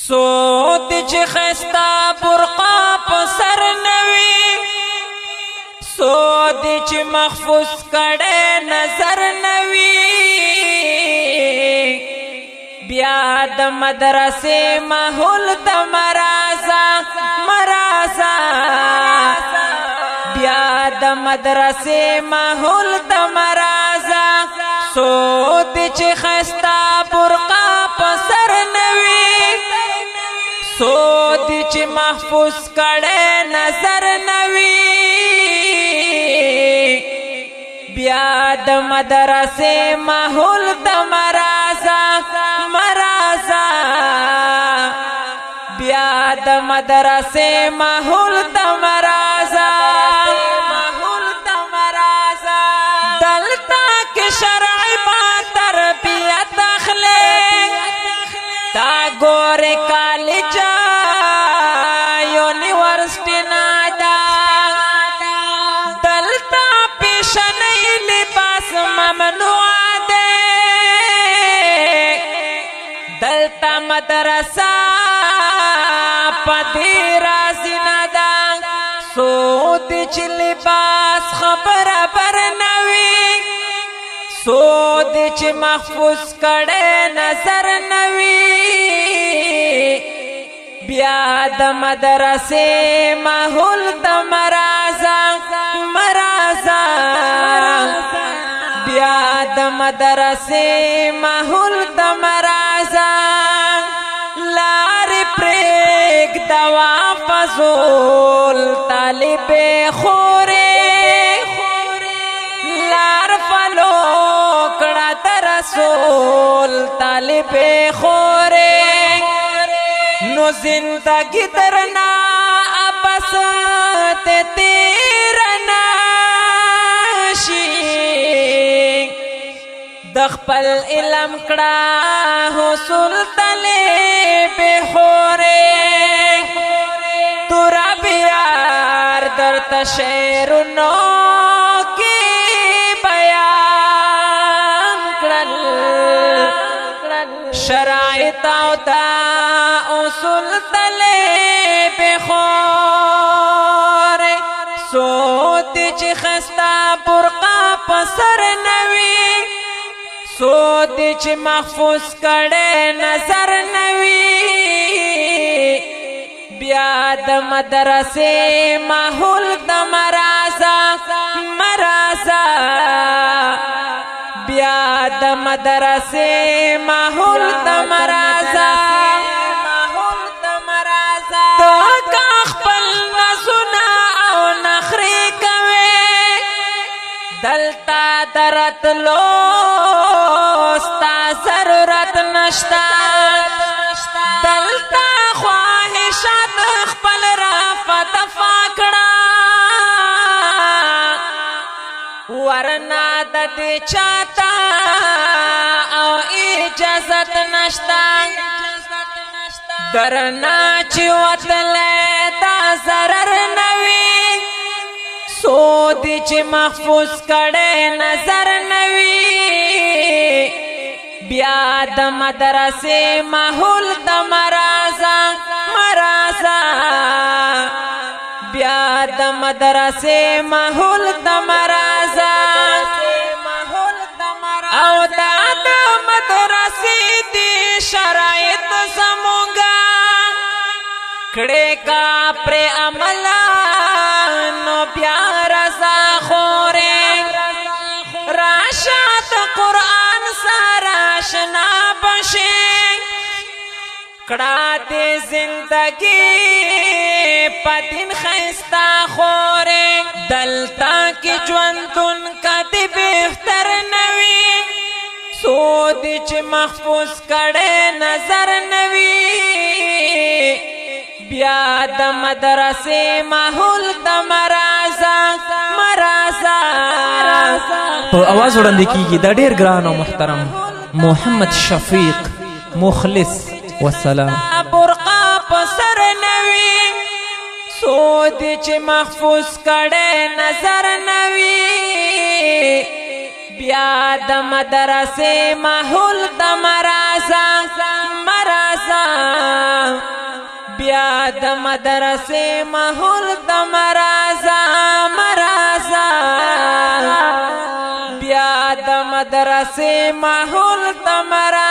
سود چې خستا برقا په سر نوي سود چې محفوظ کړي نظر نوي بیا د مدرسې ماحول د مرازا بیا د مدرسې ماحول د مرازا سود چې خستا برقا په سر نوي سود چې محفوظ کړي نظر نوي بیا د مدرسې ماحول د مرازا بیا د مدرسې ماحول د مرازا دلتا کې شرعي با تربیت اخلي تا ګورې کالج یونیورسټي نادا دلتا پیشنۍ لباس ممنوع ده دلتا مدرسه پدې راځي نادا سود چې لباس خبره بر نوي سود چې محفوظ کړي نظر نوي بیا د مدرسې ماحول د مرازا بیا د مدرسې ماحول د مرازا لار پریک دوا فضول طالب خورے لار فلو کڑا رسول طالب خورے نو زندگی درنا ابس تے تیرنا شی دخپل علم کڑا حصول طالب خورے تورا بیار در تشیرنو کی بیان کرل شرائط او دا اصول طالب خورے سود چې خستا برقا پسر نوي سود چې محفوظ کړي نظر نوي بیا د مدرسې ماحول د مرازا بیا د مدرسې ماحول د مرازا تو کا خپل نزونه او نخري کوي دلتا درتلو ستا ضرورت نشتا دلتا خواهشات خپل رافت فاکڑا ورنا د دې چاته او اجازت نشتا درنا چې وتلې دا ضرر نوي سود چې محفوظ کړي نظر نوي بیا د مدرسې ماحول د مرازا بیا د مدرسې ماحول د مرازا او دا د مدرسې دی شرایط زمونږه کړه کا پر عمل نو بیا رضا خورې راشد قرآن سره آشنا بشي کړه دې زندگی پدین خستا خورې دلتا کې ژوندون کدی بهتر نوي سود چې محفوظ کړي نظر نوي بیا د مدرسې ماحول د مرازا په आवाज وړاندې کیږي د ډیر ګران او محترم محمد شفیق مخلص والسلام برقا پسر نوي سود چې محفوظ کړي نظر نوي بیا د مدرسې ماحول د مرازا د مدرسې ماحول د مرازا مرازا بیا د مدرسې ماحول د مرازا